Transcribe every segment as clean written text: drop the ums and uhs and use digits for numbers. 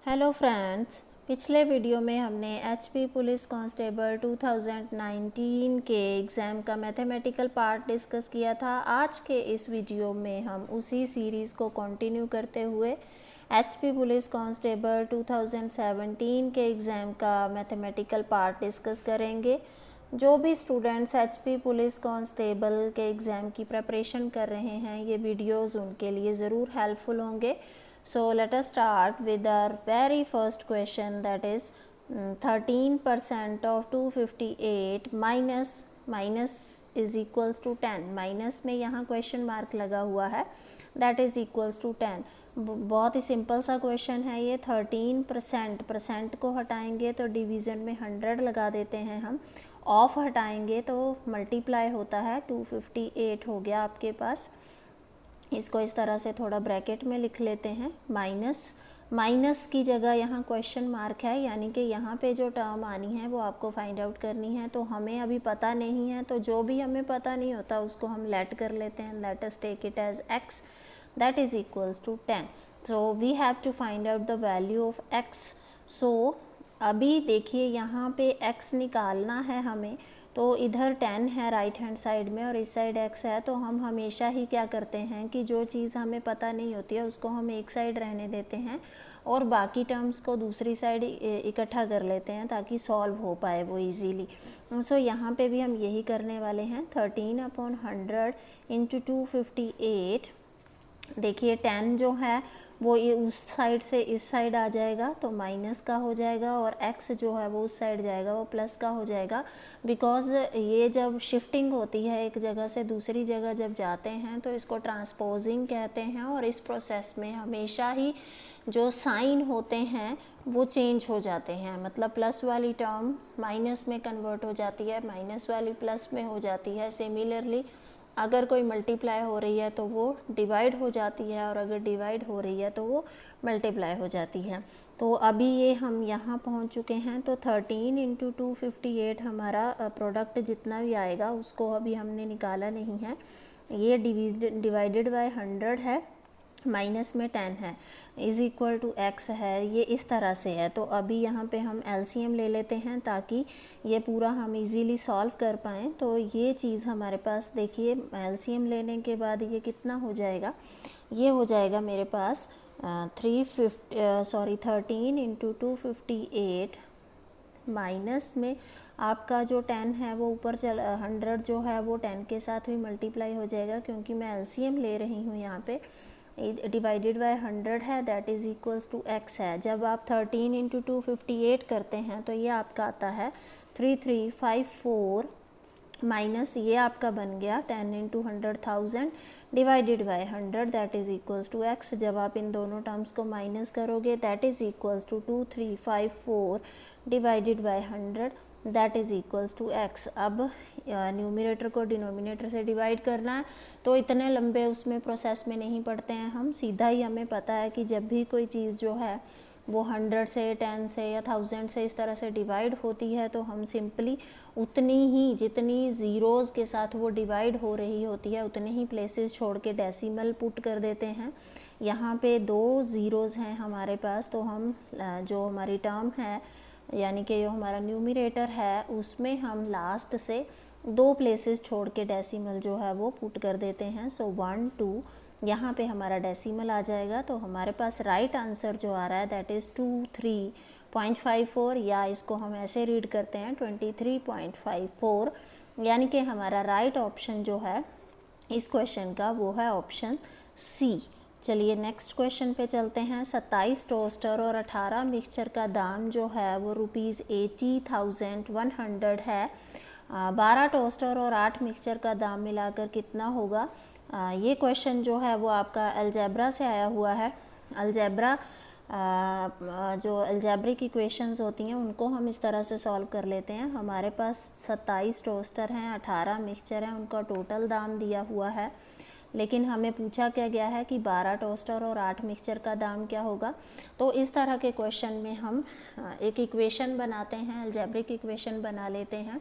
Hello friends, पिछले video में हमने एचपी पुलिस कांस्टेबल 2019 के एग्ज़ाम का मैथमेटिकल पार्ट डिस्कस किया था। आज के इस वीडियो में हम उसी सीरीज़ को कंटिन्यू करते हुए एचपी पुलिस कांस्टेबल 2017 के एग्ज़ाम का मैथमेटिकल पार्ट डिस्कस करेंगे। जो भी स्टूडेंट्स एचपी पुलिस कांस्टेबल के एग्ज़ाम की प्रिपरेशन कर रहे हैं, ये वीडियोज़ उनके लिए ज़रूर हेल्पफुल होंगे। So let us start with our very first question, that is 13% of 258 minus is equals to 10। Minus में यहाँ क्वेश्चन मार्क लगा हुआ है, that is equals to 10। बहुत ही सिंपल सा क्वेश्चन है ये। 13% को हटाएंगे तो डिवीज़न में 100 लगा देते हैं हम, ऑफ हटाएंगे तो मल्टीप्लाई होता है 258 हो गया आपके पास। इसको इस तरह से थोड़ा ब्रैकेट में लिख लेते हैं। माइनस की जगह यहाँ क्वेश्चन मार्क है, यानी कि यहाँ पे जो टर्म आनी है वो आपको फाइंड आउट करनी है। तो हमें अभी पता नहीं है, तो जो भी हमें पता नहीं होता उसको हम लेट कर लेते हैं। Let us take it as x, that is equals to 10। So we have to find out the value of x। So अभी देखिए यहाँ पे x निकालना है हमें, तो इधर 10 है राइट हैंड साइड में और इस साइड x है। तो हम हमेशा ही क्या करते हैं कि जो चीज़ हमें पता नहीं होती है उसको हम एक साइड रहने देते हैं और बाकी टर्म्स को दूसरी साइड इकट्ठा कर लेते हैं ताकि सॉल्व हो पाए वो इजीली। सो यहाँ पे भी हम यही करने वाले हैं। 13/100 इंटू 258। देखिए 10 जो है वो ये उस साइड से इस साइड आ जाएगा तो माइनस का हो जाएगा, और x जो है वो उस साइड जाएगा वो प्लस का हो जाएगा। बिकॉज़ ये जब शिफ्टिंग होती है एक जगह से दूसरी जगह जब जाते हैं तो इसको ट्रांसपोजिंग कहते हैं, और इस प्रोसेस में हमेशा ही जो साइन होते हैं वो चेंज हो जाते हैं। मतलब प्लस वाली टर्म माइनस में कन्वर्ट हो जाती है, माइनस वाली प्लस में हो जाती है। सिमिलरली अगर कोई मल्टीप्लाई हो रही है तो वो डिवाइड हो जाती है, और अगर डिवाइड हो रही है तो वो मल्टीप्लाई हो जाती है। तो अभी ये हम यहाँ पहुँच चुके हैं। तो 13 इंटू 258 हमारा प्रोडक्ट जितना भी आएगा उसको अभी हमने निकाला नहीं है। ये डिवाइडेड बाय 100 है, माइनस में 10 है, इज़ इक्वल टू x है, ये इस तरह से है। तो अभी यहाँ पे हम LCM ले लेते हैं ताकि ये पूरा हम इजीली सॉल्व कर पाएँ। तो ये चीज़ हमारे पास देखिए LCM लेने के बाद ये कितना हो जाएगा, ये हो जाएगा मेरे पास 13 इंटू 258 माइनस में आपका जो 10 है वो ऊपर 100 जो है वो 10 के साथ भी मल्टीप्लाई हो जाएगा, क्योंकि मैं LCM ले रही हूँ यहाँ पे। डिवाइडेड बाय 100 है, that is equals to x है। जब आप 13 इंटू 258 करते हैं तो ये आपका आता है 3354 माइनस ये आपका बन गया 10 into 100,000 divided by 100, that is equals to x। जब आप इन दोनों टर्म्स को माइनस करोगे that is equals to 2354 divided by 100, that is equals to x। अब न्यूमरेटर को डिनोमिनेटर से डिवाइड करना है, तो इतने लंबे उसमें प्रोसेस में नहीं पढ़ते हैं हम। सीधा ही हमें पता है कि जब भी कोई चीज़ जो है वो 100 से 10 से या 1000 से इस तरह से डिवाइड होती है तो हम सिंपली उतनी ही जितनी ज़ीरोज़ के साथ वो डिवाइड हो रही होती है उतने ही प्लेसेस छोड़ के डेसिमल पुट कर देते हैं। यहाँ पे 2 ज़ीरोज़ हैं हमारे पास, तो हम जो हमारी टर्म है यानी कि जो हमारा न्यूमरेटर है उसमें हम लास्ट से 2 प्लेसेस छोड़ के डेसिमल जो है वो पुट कर देते हैं। सो 1 2 यहाँ पे हमारा डेसिमल आ जाएगा। तो हमारे पास राइट आंसर जो आ रहा है दैट इज़ 23.54, या इसको हम ऐसे रीड करते हैं 23.54, यानी कि हमारा राइट ऑप्शन जो है इस क्वेश्चन का वो है ऑप्शन सी। चलिए नेक्स्ट क्वेश्चन पे चलते हैं। 27 टोस्टर और 18 मिक्सचर का दाम जो है वो ₹80,100 है। 12 टोस्टर और 8 मिक्सचर का दाम मिलाकर कितना होगा। ये क्वेश्चन जो है वो आपका अलजेब्रा से आया हुआ है। अलजेब्रा जो अलजेब्रिक इक्वेशंस होती हैं उनको हम इस तरह से सॉल्व कर लेते हैं। हमारे पास 27 टोस्टर हैं, 18 मिक्सचर हैं, उनका टोटल दाम दिया हुआ है, लेकिन हमें पूछा क्या गया है कि 12 टोस्टर और 8 मिक्सचर का दाम क्या होगा। तो इस तरह के क्वेश्चन में हम एक इक्वेशन बनाते हैं, अलजेब्रिक इक्वेशन बना लेते हैं।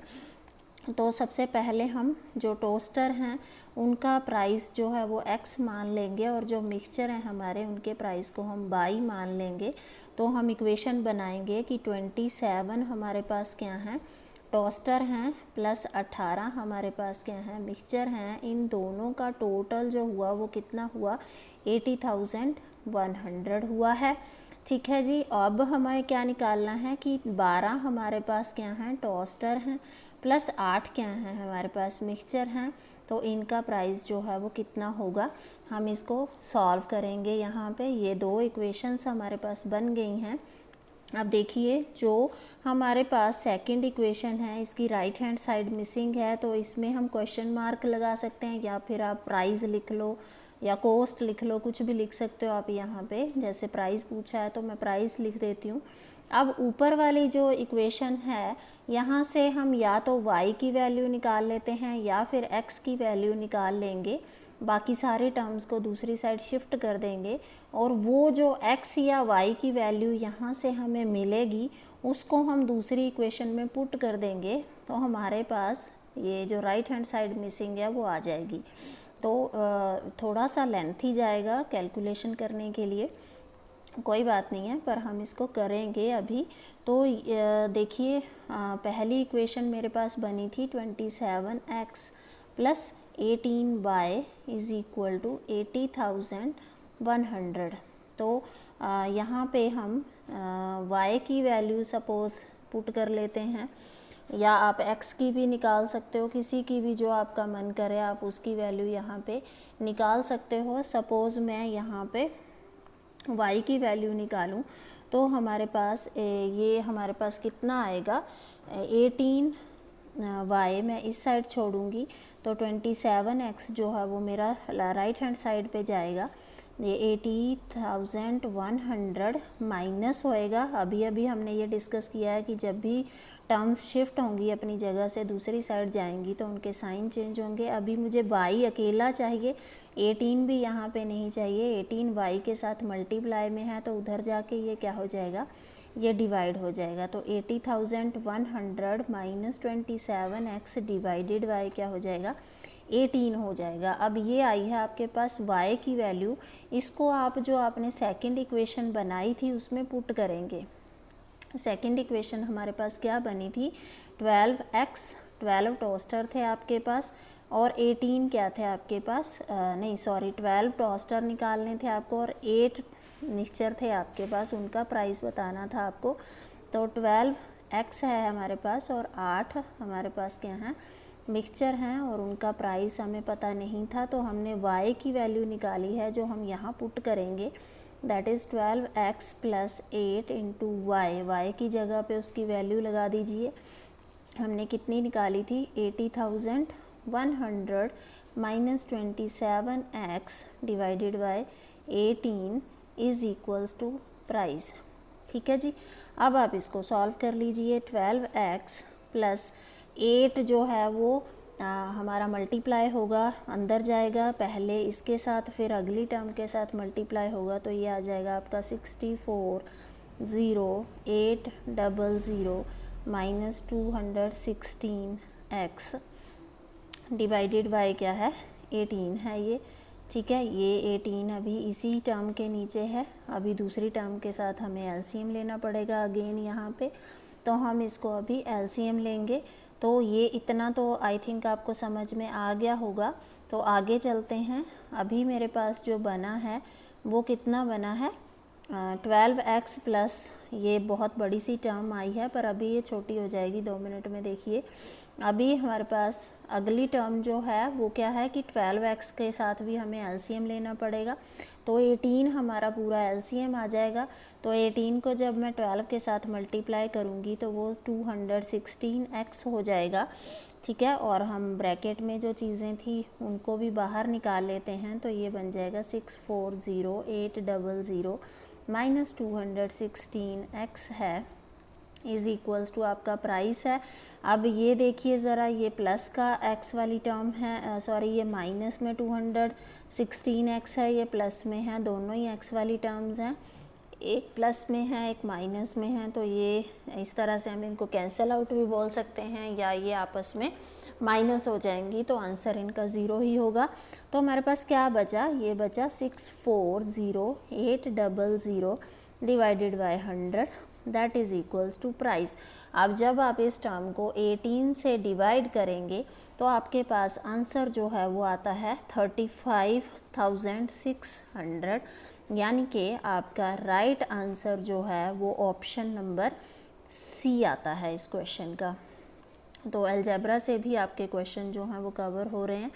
तो सबसे पहले हम जो टोस्टर हैं उनका प्राइस जो है वो x मान लेंगे और जो मिक्सचर हैं हमारे उनके प्राइस को हम y मान लेंगे। तो हम इक्वेशन बनाएंगे कि 27 हमारे पास क्या हैं, टोस्टर हैं, प्लस 18 हमारे पास क्या है, मिक्सचर हैं। इन दोनों का टोटल जो हुआ वो कितना हुआ, 80,100 हुआ है। ठीक है जी। अब हमें क्या निकालना है कि 12 हमारे पास क्या हैं, टोस्टर हैं, प्लस 8 क्या हैं हमारे पास, मिक्सचर हैं। तो इनका प्राइस जो है वो कितना होगा, हम इसको सॉल्व करेंगे। यहाँ पे ये दो इक्वेशंस हमारे पास बन गई हैं। अब देखिए जो हमारे पास सेकंड इक्वेशन है इसकी राइट हैंड साइड मिसिंग है, तो इसमें हम क्वेश्चन मार्क लगा सकते हैं या फिर आप प्राइस लिख लो या कॉस्ट लिख लो, कुछ भी लिख सकते हो आप यहाँ पे। जैसे प्राइस पूछा है तो मैं प्राइस लिख देती हूँ। अब ऊपर वाली जो इक्वेशन है यहाँ से हम या तो y की वैल्यू निकाल लेते हैं या फिर x की वैल्यू निकाल लेंगे, बाकी सारे टर्म्स को दूसरी साइड शिफ्ट कर देंगे और वो जो x या y की वैल्यू यहाँ से हमें मिलेगी उसको हम दूसरी इक्वेशन में पुट कर देंगे। तो हमारे पास ये जो राइट हैंड साइड मिसिंग है वो आ जाएगी। तो थोड़ा सा लेंथी जाएगा कैलकुलेशन करने के लिए, कोई बात नहीं है, पर हम इसको करेंगे अभी। तो देखिए पहली इक्वेशन मेरे पास बनी थी 27x plus 18y is equal to 80,100। तो यहाँ पे हम y की वैल्यू सपोज़ पुट कर लेते हैं, या आप x की भी निकाल सकते हो, किसी की भी जो आपका मन करे आप उसकी वैल्यू यहाँ पे निकाल सकते हो। सपोज़ मैं यहाँ पे y की वैल्यू निकालूं तो हमारे पास ये हमारे पास कितना आएगा, 18y मैं इस साइड छोड़ूंगी तो 27x जो है वो मेरा राइट हैंड साइड पे जाएगा। ये 80,100 माइनस होएगा। अभी अभी हमने ये डिस्कस किया है कि जब भी टर्म्स शिफ्ट होंगी अपनी जगह से दूसरी साइड जाएंगी तो उनके साइन चेंज होंगे। अभी मुझे y अकेला चाहिए, 18 भी यहाँ पे नहीं चाहिए। 18 y के साथ मल्टीप्लाई में है तो उधर जाके ये क्या हो जाएगा, ये डिवाइड हो जाएगा। तो 80,100 माइनस 27x डिवाइडेड y क्या हो जाएगा, 18 हो जाएगा। अब ये आई है आपके पास y की वैल्यू, इसको आप जो आपने सेकंड इक्वेशन बनाई थी उसमें पुट करेंगे। सेकंड इक्वेशन हमारे पास क्या बनी थी, 12x, 12 टोस्टर थे आपके पास और 18 क्या थे आपके पास, नहीं सॉरी 12 टोस्टर निकालने थे आपको और 8 मिक्सचर थे आपके पास, उनका प्राइस बताना था आपको। तो 12x है हमारे पास और 8 हमारे पास क्या हैं, मिक्सचर हैं और उनका प्राइस हमें पता नहीं था। तो हमने y की वैल्यू निकाली है जो हम यहाँ पुट करेंगे, that is 12x plus 8 into y की जगह पे उसकी वैल्यू लगा दीजिए। हमने कितनी निकाली थी, 80,100 minus 27x divided by 18 is equals to price. ठीक है जी। अब आप इसको सॉल्व कर लीजिए। 12x प्लस 8 जो है वो हमारा मल्टीप्लाई होगा, अंदर जाएगा, पहले इसके साथ फिर अगली टर्म के साथ मल्टीप्लाई होगा तो ये आ जाएगा आपका 64,0800 माइनस 216x डिवाइडेड बाय क्या है, 18 है ये। ठीक है, ये 18 अभी इसी टर्म के नीचे है, अभी दूसरी टर्म के साथ हमें एलसीएम लेना पड़ेगा अगेन यहाँ पे। तो हम इसको अभी एलसीएम लेंगे। तो ये इतना तो आई थिंक आपको समझ में आ गया होगा। तो आगे चलते हैं। अभी मेरे पास जो बना है वो कितना बना है, 12x प्लस, ये बहुत बड़ी सी टर्म आई है पर अभी ये छोटी हो जाएगी 2 मिनट में। देखिए अभी हमारे पास अगली टर्म जो है वो क्या है कि 12x के साथ भी हमें एलसीएम लेना पड़ेगा। तो 18 हमारा पूरा एलसीएम आ जाएगा। तो 18 को जब मैं 12 के साथ मल्टीप्लाई करूँगी तो वो 216x हो जाएगा। ठीक है, और हम ब्रैकेट में जो चीज़ें थी उनको भी बाहर निकाल लेते हैं तो ये बन जाएगा 64,800 माइनस 216x है इज़ इक्वल्स टू आपका प्राइस है। अब ये देखिए ज़रा, ये प्लस का x वाली टर्म है, सॉरी ये माइनस में 216x है, ये प्लस में है, दोनों ही x वाली टर्म्स हैं। एक प्लस में है एक माइनस में है, तो ये इस तरह से हम इनको कैंसिल आउट भी बोल सकते हैं, या ये आपस में माइनस हो जाएंगी, तो आंसर इनका ज़ीरो ही होगा। तो हमारे पास क्या बचा, ये बचा 640,800 divided by 100 that is equals to price. अब जब आप इस टर्म को 18 से डिवाइड करेंगे तो आपके पास आंसर जो है वो आता है 35,600, यानी कि आपका राइट आंसर जो है वो ऑप्शन नंबर सी आता है इस क्वेश्चन का। तो अलजेब्रा से भी आपके क्वेश्चन जो हैं वो कवर हो रहे हैं,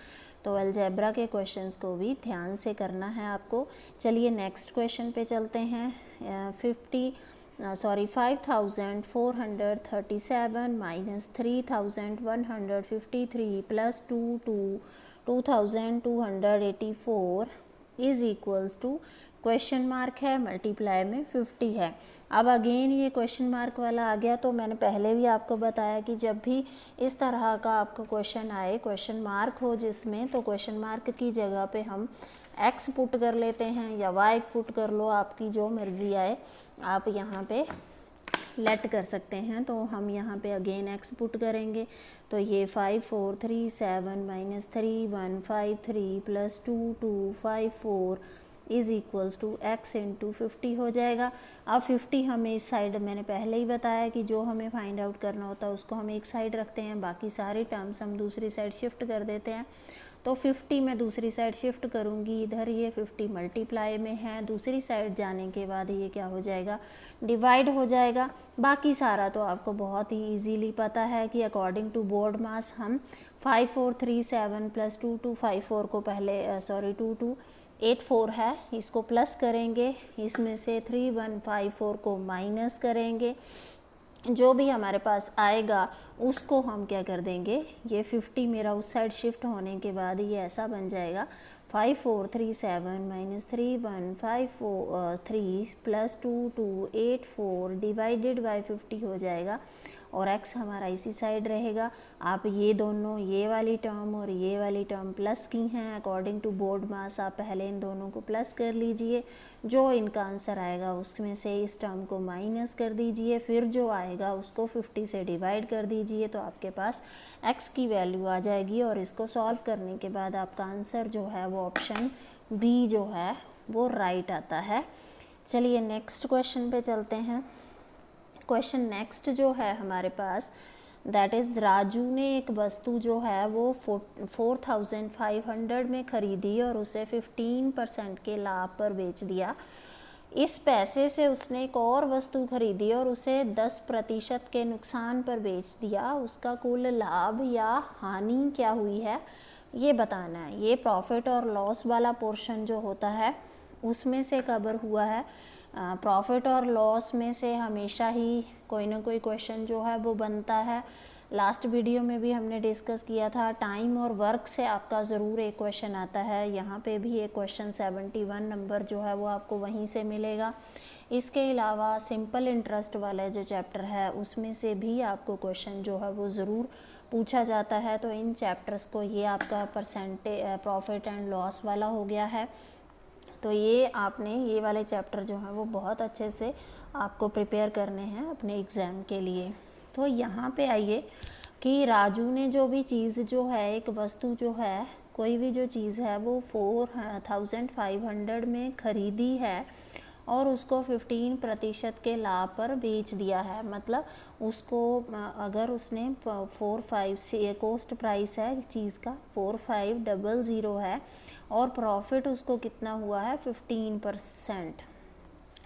तो अलजेब्रा के क्वेश्चंस को भी ध्यान से करना है आपको। चलिए नेक्स्ट क्वेश्चन पे चलते हैं। 5,437 minus 3,153 plus 2,284 is equals to, question mark है, मल्टीप्लाई में 50 है। अब अगेन ये क्वेश्चन मार्क वाला आ गया, तो मैंने पहले भी आपको बताया कि जब भी इस तरह का आपको क्वेश्चन आए, क्वेश्चन मार्क हो जिसमें, तो क्वेश्चन मार्क की जगह पे हम x पुट कर लेते हैं या y पुट कर लो, आपकी जो मर्ज़ी आए आप यहाँ पे लेट कर सकते हैं। तो हम यहाँ पे अगेन x पुट करेंगे, तो ये 5,437 minus 3,153 plus 2,254 is equals to x into 50 हो जाएगा। अब 50 हमें इस साइड, मैंने पहले ही बताया कि जो हमें फाइंड आउट करना होता है उसको हम एक साइड रखते हैं, बाकी सारे टर्म्स हम दूसरी साइड शिफ्ट कर देते हैं। तो 50 मैं दूसरी साइड शिफ्ट करूँगी, इधर ये 50 मल्टीप्लाई में है, दूसरी साइड जाने के बाद ये क्या हो जाएगा, डिवाइड हो जाएगा। बाकी सारा तो आपको बहुत ही इजीली पता है कि अकॉर्डिंग टू बोर्ड मास हम 5,437 प्लस 2,254 को पहले 2,284 है, इसको प्लस करेंगे, इसमें से 3,154 को माइनस करेंगे, जो भी हमारे पास आएगा उसको हम क्या कर देंगे, ये 50 मेरा उस साइड शिफ्ट होने के बाद ये ऐसा बन जाएगा 5,437 माइनस 3,153 प्लस 2,284 डिवाइडेड बाय 50 हो जाएगा, और x हमारा इसी साइड रहेगा। आप ये दोनों, ये वाली टर्म और ये वाली टर्म प्लस की हैं, अकॉर्डिंग टू बोर्ड मास आप पहले इन दोनों को प्लस कर लीजिए, जो इनका आंसर आएगा उसमें से इस टर्म को माइनस कर दीजिए, फिर जो आएगा उसको 50 से डिवाइड कर दीजिए, तो आपके पास x की वैल्यू आ जाएगी, और इसको सॉल्व करने के बाद आपका आंसर जो है वो ऑप्शन बी जो है वो राइट आता है। चलिए नेक्स्ट क्वेश्चन पे चलते हैं। क्वेश्चन नेक्स्ट जो है हमारे पास, दैट इज़ राजू ने एक वस्तु जो है वो 4,500 में ख़रीदी और उसे 15% के लाभ पर बेच दिया। इस पैसे से उसने एक और वस्तु खरीदी और उसे 10% के नुकसान पर बेच दिया। उसका कुल लाभ या हानि क्या हुई है ये बताना है। ये प्रॉफिट और लॉस वाला पोर्शन जो होता है उसमें से कवर हुआ है। प्रॉफिट और लॉस में से हमेशा ही कोई ना कोई क्वेश्चन जो है वो बनता है। लास्ट वीडियो में भी हमने डिस्कस किया था, टाइम और वर्क से आपका ज़रूर एक क्वेश्चन आता है। यहाँ पे भी एक क्वेश्चन 71 नंबर जो है वो आपको वहीं से मिलेगा। इसके अलावा सिंपल इंटरेस्ट वाला जो चैप्टर है उसमें से भी आपको क्वेश्चन जो है वो ज़रूर पूछा जाता है। तो इन चैप्टर्स को, ये आपका प्रॉफिट एंड लॉस वाला हो गया है, तो ये आपने ये वाले चैप्टर जो हैं वो बहुत अच्छे से आपको प्रिपेयर करने हैं अपने एग्ज़ाम के लिए। तो यहाँ पे आइए कि राजू ने जो भी चीज़ जो है, एक वस्तु जो है, कोई भी जो चीज़ है वो 4,500 में ख़रीदी है और उसको 15% के लाभ पर बेच दिया है। मतलब उसको अगर उसने 4,500 से कॉस्ट प्राइस है चीज़ का 4,500 है और प्रॉफिट उसको कितना हुआ है 15%।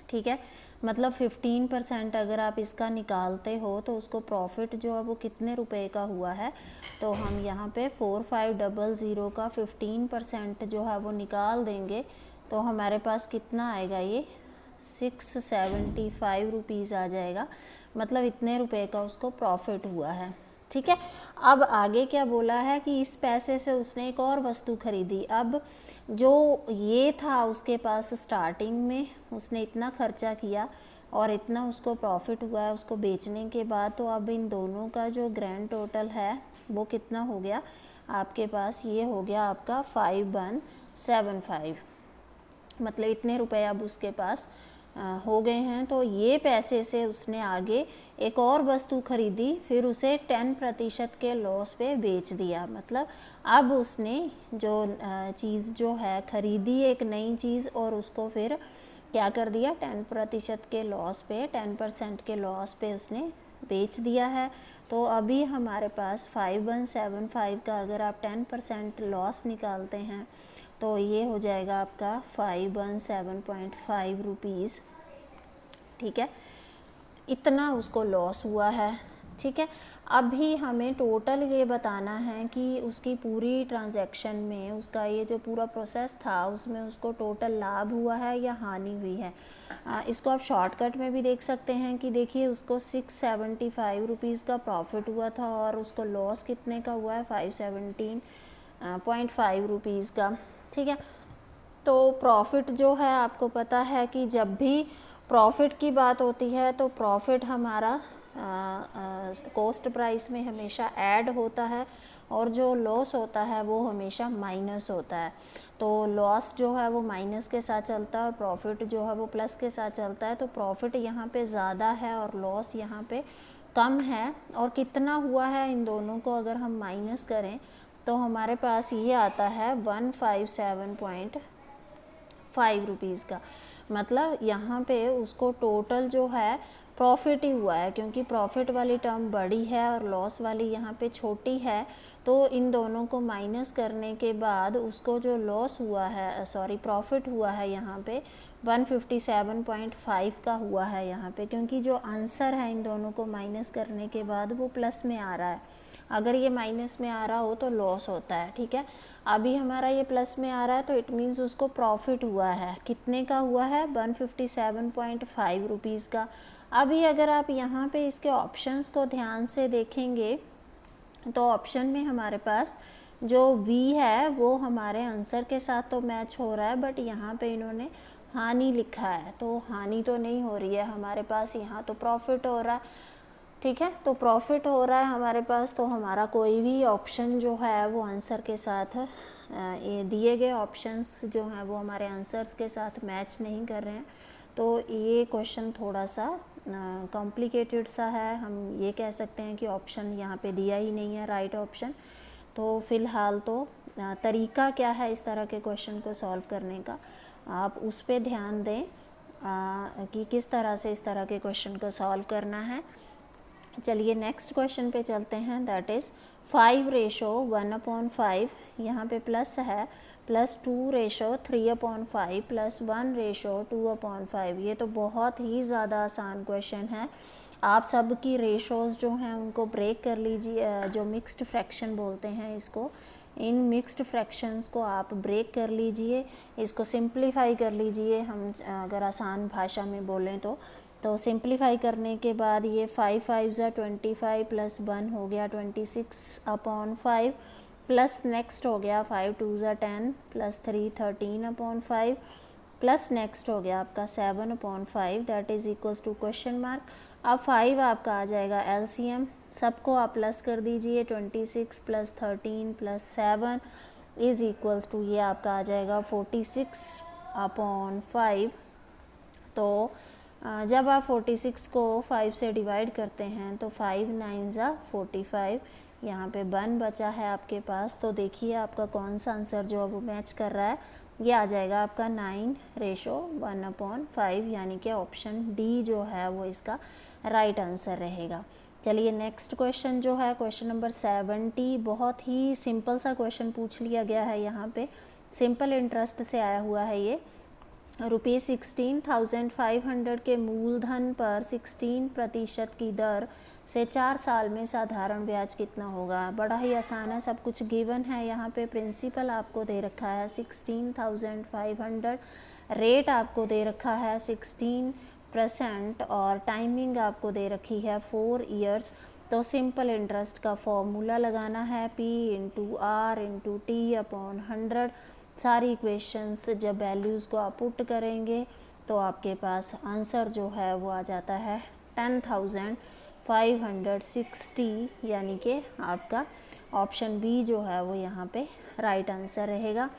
ठीक है, मतलब 15% अगर आप इसका निकालते हो तो उसको प्रॉफिट जो है वो कितने रुपए का हुआ है। तो हम यहाँ पे 4,500 का 15% जो है वो निकाल देंगे तो हमारे पास कितना आएगा, ये 675 रुपीज़ आ जाएगा। मतलब इतने रुपए का उसको प्रॉफिट हुआ है। ठीक है, अब आगे क्या बोला है कि इस पैसे से उसने एक और वस्तु खरीदी। अब जो ये था उसके पास स्टार्टिंग में उसने इतना खर्चा किया और इतना उसको प्रॉफिट हुआ है उसको बेचने के बाद, तो अब इन दोनों का जो ग्रैंड टोटल है वो कितना हो गया आपके पास, ये हो गया आपका 5,175। मतलब इतने रुपए अब उसके पास हो गए हैं, तो ये पैसे से उसने आगे एक और वस्तु खरीदी, फिर उसे 10% के लॉस पे बेच दिया। मतलब अब उसने जो चीज़ जो है खरीदी एक नई चीज़, और उसको फिर क्या कर दिया, 10% के लॉस पे, 10% के लॉस पे उसने बेच दिया है। तो अभी हमारे पास 5175 का अगर आप 10% लॉस निकालते हैं तो ये हो जाएगा आपका 517.5 रुपीज़। ठीक है, इतना उसको लॉस हुआ है। ठीक है, अभी हमें टोटल ये बताना है कि उसकी पूरी ट्रांजैक्शन में, उसका ये जो पूरा प्रोसेस था उसमें उसको टोटल लाभ हुआ है या हानि हुई है। इसको आप शॉर्टकट में भी देख सकते हैं कि देखिए उसको 675 रुपीज़ का प्रॉफिट हुआ था और उसको लॉस कितने का हुआ है, 517.5 रुपीज़ का। ठीक है, तो प्रॉफिट जो है आपको पता है कि जब भी प्रॉफिट की बात होती है तो प्रॉफिट हमारा कॉस्ट प्राइस में हमेशा ऐड होता है, और जो लॉस होता है वो हमेशा माइनस होता है। तो लॉस जो है वो माइनस के साथ चलता है और प्रॉफिट जो है वो प्लस के साथ चलता है। तो प्रॉफिट यहाँ पे ज़्यादा है और लॉस यहाँ पे कम है। और कितना हुआ है इन दोनों को अगर हम माइनस करें तो हमारे पास ये आता है 157.5 रुपीज़ का। मतलब यहाँ पे उसको टोटल जो है प्रॉफिट ही हुआ है, क्योंकि प्रॉफिट वाली टर्म बड़ी है और लॉस वाली यहाँ पे छोटी है। तो इन दोनों को माइनस करने के बाद उसको जो लॉस हुआ है, सॉरी प्रॉफिट हुआ है यहाँ पे 157.5 का हुआ है यहाँ पे, क्योंकि जो आंसर है इन दोनों को माइनस करने के बाद वो प्लस में आ रहा है। अगर ये माइनस में आ रहा हो तो लॉस होता है। ठीक है, अभी हमारा ये प्लस में आ रहा है तो इट मीन्स उसको प्रॉफिट हुआ है। कितने का हुआ है, 157.5 रुपीज़ का। अभी अगर आप यहाँ पे इसके ऑप्शंस को ध्यान से देखेंगे तो ऑप्शन में हमारे पास जो V है वो हमारे आंसर के साथ तो मैच हो रहा है, बट यहाँ पे इन्होंने हानि लिखा है, तो हानि तो नहीं हो रही है हमारे पास, यहाँ तो प्रॉफिट हो रहा है। ठीक है, तो प्रॉफिट हो रहा है हमारे पास, तो हमारा कोई भी ऑप्शन जो है वो आंसर के साथ, ये दिए गए ऑप्शंस जो हैं वो हमारे आंसर्स के साथ मैच नहीं कर रहे हैं। तो ये क्वेश्चन थोड़ा सा कॉम्प्लिकेटेड सा है। हम ये कह सकते हैं कि ऑप्शन यहाँ पे दिया ही नहीं है राइट ऑप्शन। तो फ़िलहाल तो तरीका क्या है इस तरह के क्वेश्चन को सॉल्व करने का, आप उस पर ध्यान दें कि किस तरह से इस तरह के क्वेश्चन को सॉल्व करना है। चलिए नेक्स्ट क्वेश्चन पे चलते हैं, दैट इज़ 5:1/5। यहाँ पे प्लस है, +2:3/5 +1:2/5। ये तो बहुत ही ज़्यादा आसान क्वेश्चन है। आप सब की रेशोज़ जो हैं उनको ब्रेक कर लीजिए, जो मिक्स्ड फ्रैक्शन बोलते हैं इसको, इन मिक्स्ड फ्रैक्शंस को आप ब्रेक कर लीजिए, इसको सिंप्लीफाई कर लीजिए। हम अगर आसान भाषा में बोलें तो सिंप्लीफाई करने के बाद ये 5×5 = 25 +1 हो गया 26/5 प्लस नेक्स्ट हो गया 5×2 = 10 +3 13/5 प्लस नेक्स्ट हो गया आपका 7/5, that is equals to question mark. अब 5 आपका आ जाएगा एलसीएम, सबको आप प्लस कर दीजिए, 26 + 13 + 7 इज़ इक्वल्स टू ये आपका आ जाएगा 46/5। तो जब आप 46 को 5 से डिवाइड करते हैं तो 5 9 ज़ा 45, यहाँ पे 1 बचा है आपके पास। तो देखिए आपका कौन सा आंसर जो है वो मैच कर रहा है, ये आ जाएगा आपका 9:1/5, यानी कि ऑप्शन डी जो है वो इसका राइट आंसर रहेगा। चलिए नेक्स्ट क्वेश्चन जो है क्वेश्चन नंबर 70, बहुत ही सिंपल सा क्वेश्चन पूछ लिया गया है यहाँ पे, सिंपल इंटरेस्ट से आया हुआ है ये। ₹16,500 के मूलधन पर 16% की दर से 4 साल में साधारण ब्याज कितना होगा। बड़ा ही आसान है, सब कुछ गिवन है। यहाँ पे प्रिंसिपल आपको दे रखा है 16,500, रेट आपको दे रखा है 16% और टाइमिंग आपको दे रखी है 4 इयर्स। तो सिंपल इंटरेस्ट का फॉर्मूला लगाना है P/R/T/100। सारी इक्वेशंस जब वैल्यूज़ को आप पुट करेंगे तो आपके पास आंसर जो है वो आ जाता है 10,560, यानी कि आपका ऑप्शन बी जो है वो यहाँ पे राइट आंसर रहेगा।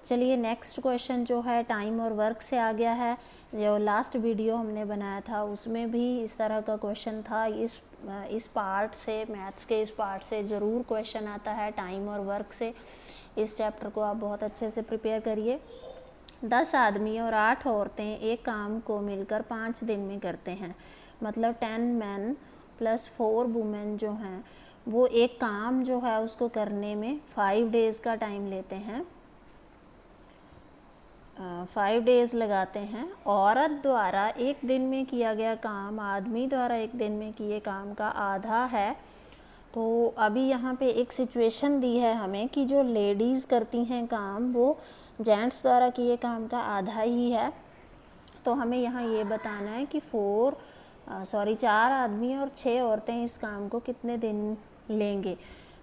चलिए नेक्स्ट क्वेश्चन जो है टाइम और वर्क से आ गया है। जो लास्ट वीडियो हमने बनाया था उसमें भी इस तरह का क्वेश्चन था। इस पार्ट से, मैथ्स के इस पार्ट से ज़रूर क्वेश्चन आता है टाइम और वर्क से। इस चैप्टर को आप बहुत अच्छे से प्रिपेयर करिए। 10 आदमी और 8 औरतें एक काम को मिलकर 5 दिन में करते हैं। मतलब 10 मैन प्लस 4 वुमेन जो हैं वो एक काम जो है उसको करने में 5 डेज़ का टाइम लेते हैं, 5 डेज़ लगाते हैं। औरत द्वारा एक दिन में किया गया काम आदमी द्वारा एक दिन में किए काम का आधा है। तो अभी यहाँ पे एक सिचुएशन दी है हमें कि जो लेडीज़ करती हैं काम वो जेंट्स द्वारा किए काम का आधा ही है। तो हमें यहाँ ये बताना है कि 4 आदमी और 6 औरतें इस काम को कितने दिन लेंगे।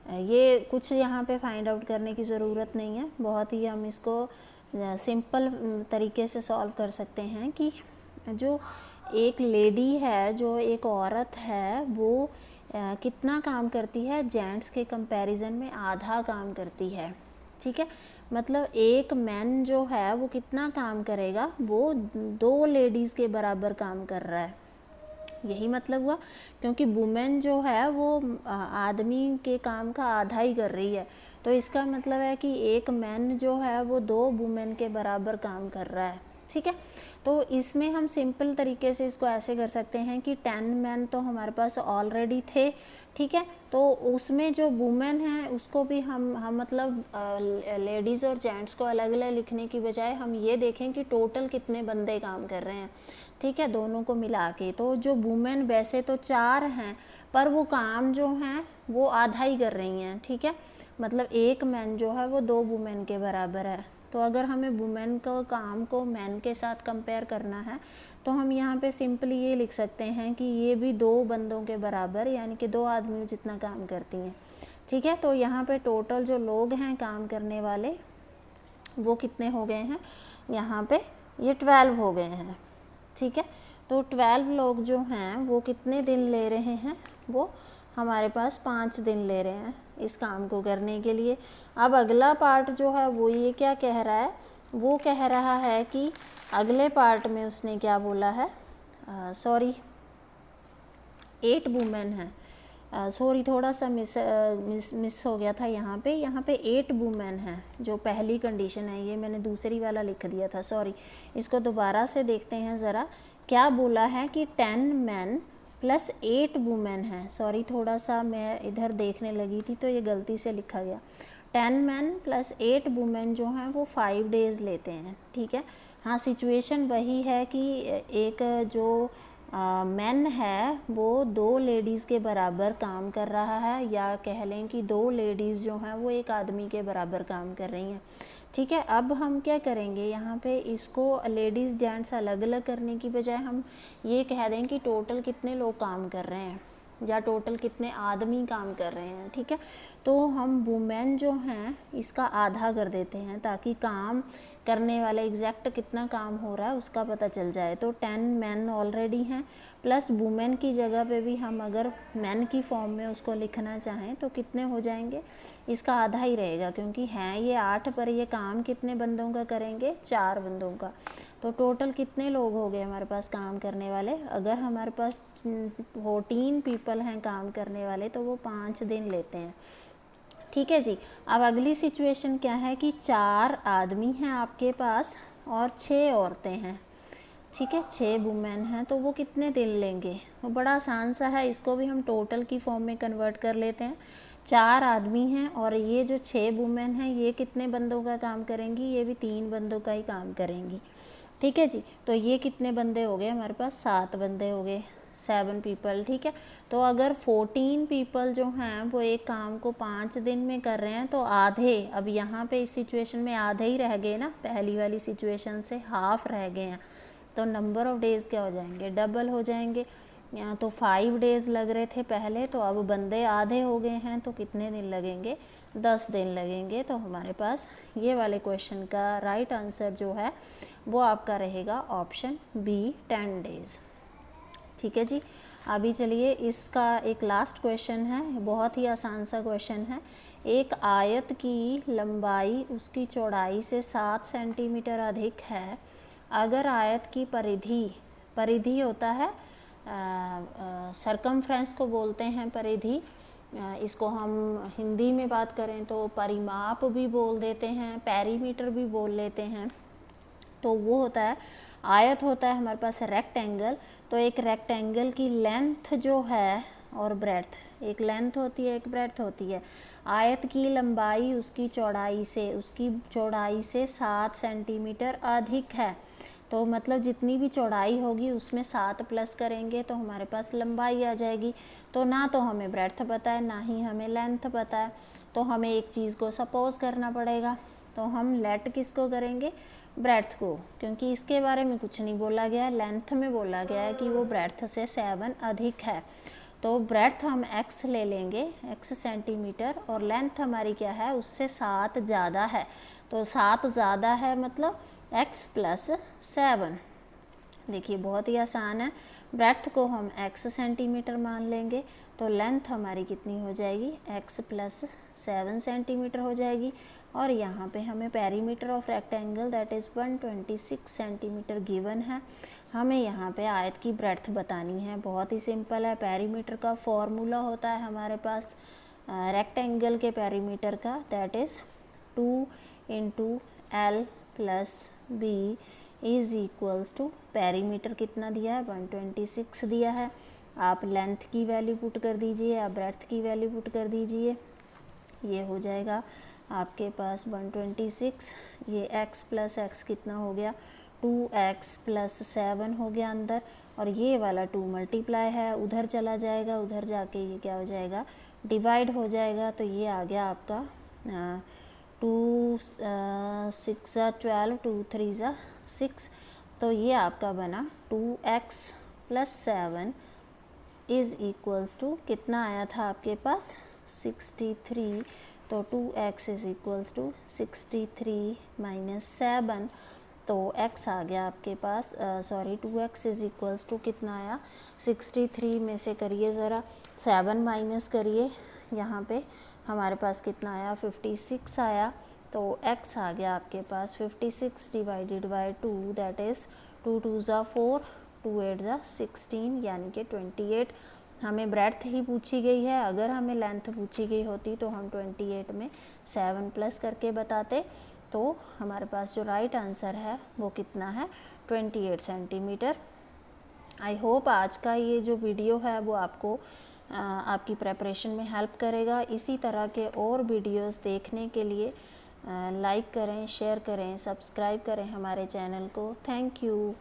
ये कुछ यहाँ पे फाइंड आउट करने की ज़रूरत नहीं है, बहुत ही हम इसको सिंपल तरीके से सॉल्व कर सकते हैं कि जो एक लेडी है, जो एक औरत है, वो कितना काम करती है जेंट्स के कंपैरिजन में आधा काम करती है। ठीक है, मतलब एक मैन जो है वो कितना काम करेगा, वो 2 लेडीज़ के बराबर काम कर रहा है। यही मतलब हुआ, क्योंकि वुमेन जो है वो आदमी के काम का आधा ही कर रही है। तो इसका मतलब है कि एक मैन जो है वो 2 वुमेन के बराबर काम कर रहा है। ठीक है, तो इसमें हम सिंपल तरीके से इसको ऐसे कर सकते हैं कि 10 मैन तो हमारे पास ऑलरेडी थे। ठीक है, तो उसमें जो वुमेन है उसको भी हम मतलब लेडीज़ और जेंट्स को अलग अलग लिखने की बजाय हम ये देखें कि टोटल कितने बंदे काम कर रहे हैं। ठीक है, दोनों को मिला के। तो जो वुमेन वैसे तो 4 हैं, पर वो काम जो हैं वो आधा ही कर रही हैं। ठीक है, मतलब एक मैन जो है वो 2 वुमेन के बराबर है। तो अगर हमें वुमेन को काम को मैन के साथ कंपेयर करना है तो हम यहाँ पे सिंपली ये लिख सकते हैं कि ये भी 2 बंदों के बराबर, यानी कि 2 आदमियों जितना काम करती हैं। ठीक है, तो यहाँ पे टोटल जो लोग हैं काम करने वाले वो कितने हो गए हैं, यहाँ पे ये 12 हो गए हैं। ठीक है, तो 12 लोग जो हैं वो कितने दिन ले रहे हैं, वो हमारे पास 5 दिन ले रहे हैं इस काम को करने के लिए। अब अगला पार्ट जो है वो ये क्या कह रहा है, वो कह रहा है कि अगले पार्ट में उसने क्या बोला है, 8 वुमेन है। सॉरी, थोड़ा सा मिस हो गया था यहाँ पे 8 वुमेन हैं। जो पहली कंडीशन है, ये मैंने दूसरी वाला लिख दिया था, सॉरी। इसको दोबारा से देखते हैं ज़रा, क्या बोला है कि 10 मैन प्लस 8 वुमेन है। सॉरी, थोड़ा सा मैं इधर देखने लगी थी तो ये गलती से लिखा गया। 10 मैन प्लस 8 वुमेन जो हैं वो 5 डेज़ लेते हैं। ठीक है, हाँ, सिचुएशन वही है कि एक जो मैन है वो 2 लेडीज़ के बराबर काम कर रहा है, या कह लें कि 2 लेडीज़ जो हैं वो एक आदमी के बराबर काम कर रही हैं। ठीक है, अब हम क्या करेंगे, यहाँ पे इसको लेडीज़ जेंट्स अलग अलग करने की बजाय हम ये कह दें कि टोटल कितने लोग काम कर रहे हैं या टोटल कितने आदमी काम कर रहे हैं। ठीक है, तो हम वुमेन जो हैं इसका आधा कर देते हैं ताकि काम करने वाले एग्जैक्ट कितना काम हो रहा है उसका पता चल जाए। तो 10 मैन ऑलरेडी हैं, प्लस वुमेन की जगह पे भी हम अगर मैन की फॉर्म में उसको लिखना चाहें तो कितने हो जाएंगे, इसका आधा ही रहेगा, क्योंकि हैं ये 8 पर ये काम कितने बंदों का करेंगे, 4 बंदों का। तो टोटल कितने लोग हो गए हमारे पास काम करने वाले, अगर हमारे पास 14 पीपल हैं काम करने वाले तो वो 5 दिन लेते हैं। ठीक है जी, अब अगली सिचुएशन क्या है कि 4 आदमी हैं आपके पास और 6 औरतें हैं। ठीक है, 6 वुमेन हैं, तो वो कितने दिन लेंगे, वो बड़ा आसान सा है, इसको भी हम टोटल की फॉर्म में कन्वर्ट कर लेते हैं। 4 आदमी हैं और ये जो 6 वुमेन हैं ये कितने बंदों का काम करेंगी, ये भी 3 बंदों का ही काम करेंगी। ठीक है जी, तो ये कितने बंदे हो गए हमारे पास, 7 बंदे हो गए, 7 पीपल। ठीक है, तो अगर 14 पीपल जो हैं वो एक काम को 5 दिन में कर रहे हैं तो आधे, अब यहाँ पे इस सिचुएशन में आधे ही रह गए ना, पहली वाली सिचुएशन से हाफ रह गए हैं, तो नंबर ऑफ डेज़ क्या हो जाएंगे, डबल हो जाएंगे। यहाँ तो 5 डेज़ लग रहे थे पहले, तो अब बंदे आधे हो गए हैं तो कितने दिन लगेंगे, 10 दिन लगेंगे। तो हमारे पास ये वाले क्वेश्चन का राइट आंसर जो है वो आपका रहेगा ऑप्शन बी, 10 डेज़। ठीक है जी। अभी चलिए इसका एक लास्ट क्वेश्चन है, बहुत ही आसान सा क्वेश्चन है। एक आयत की लंबाई उसकी चौड़ाई से 7 सेंटीमीटर अधिक है। अगर आयत की परिधि होता है सरकमफ्रेंस को बोलते हैं परिधि। इसको हम हिंदी में बात करें तो परिमाप भी बोल देते हैं, पेरीमीटर भी बोल लेते हैं। तो वो होता है, आयत होता है हमारे पास रेक्टेंगल। तो एक रेक्टेंगल की लेंथ जो है और ब्रेड्थ, एक लेंथ होती है एक ब्रेड्थ होती है। आयत की लंबाई उसकी चौड़ाई से 7 सेंटीमीटर अधिक है। तो मतलब जितनी भी चौड़ाई होगी उसमें 7 प्लस करेंगे तो हमारे पास लंबाई आ जाएगी। तो ना तो हमें ब्रेड्थ पता है ना ही हमें लेंथ पता है, तो हमें एक चीज़ को सपोज करना पड़ेगा। तो हम लेट किसको करेंगे, ब्रेड्थ को, क्योंकि इसके बारे में कुछ नहीं बोला गया है। लेंथ में बोला गया है कि वो ब्रेड्थ से 7 अधिक है। तो ब्रेड्थ हम x ले लेंगे, x सेंटीमीटर, और लेंथ हमारी क्या है, उससे 7 ज़्यादा है। तो 7 ज़्यादा है मतलब x प्लस 7। देखिए बहुत ही आसान है। ब्रेड्थ को हम x सेंटीमीटर मान लेंगे तो लेंथ हमारी कितनी हो जाएगी, x प्लस 7 सेंटीमीटर हो जाएगी। और यहाँ पे हमें perimeter of rectangle that is 126 centimetre given है। हमें यहाँ पे आयत की ब्रेड्थ बतानी है। बहुत ही सिंपल है। पेरीमीटर का फॉर्मूला होता है हमारे पास रेक्टेंगल के पेरीमीटर का, that is 2 × L plus B is equals to, perimeter कितना दिया है 126 दिया है। आप लेंथ की वैल्यू पुट कर दीजिए, आप ब्रेड्थ की वैल्यू पुट कर दीजिए। ये हो जाएगा आपके पास 126, ये x प्लस x कितना हो गया 2x प्लस 7 हो गया अंदर, और ये वाला 2 मल्टीप्लाई है उधर चला जाएगा, उधर जाके ये क्या हो जाएगा, डिवाइड हो जाएगा। तो ये आ गया आपका 2 6 12, 2 3 6। तो ये आपका बना 2x plus 7 is equals to, कितना आया था आपके पास 63। तो 2x is equals to 63 minus 7। तो x आ गया आपके पास, 2x इज़ इक्वल्स टू कितना आया, 63 में से करिए ज़रा 7 माइनस करिए, यहाँ पे हमारे पास कितना आया 56 आया। तो x आ गया आपके पास 56 डिवाइडेड बाई 2, दैट इज़ 2 2 ज़ा 4, 2 8 ज़ा 16, यानी कि 28। हमें ब्रेड्थ ही पूछी गई है। अगर हमें लेंथ पूछी गई होती तो हम 28 में 7 प्लस करके बताते। तो हमारे पास जो राइट आंसर है वो कितना है, 28 सेंटीमीटर। आई होप आज का ये जो वीडियो है वो आपको आपकी प्रेपरेशन में हेल्प करेगा। इसी तरह के और वीडियोस देखने के लिए लाइक करें, शेयर करें, सब्सक्राइब करें हमारे चैनल को। Thank you.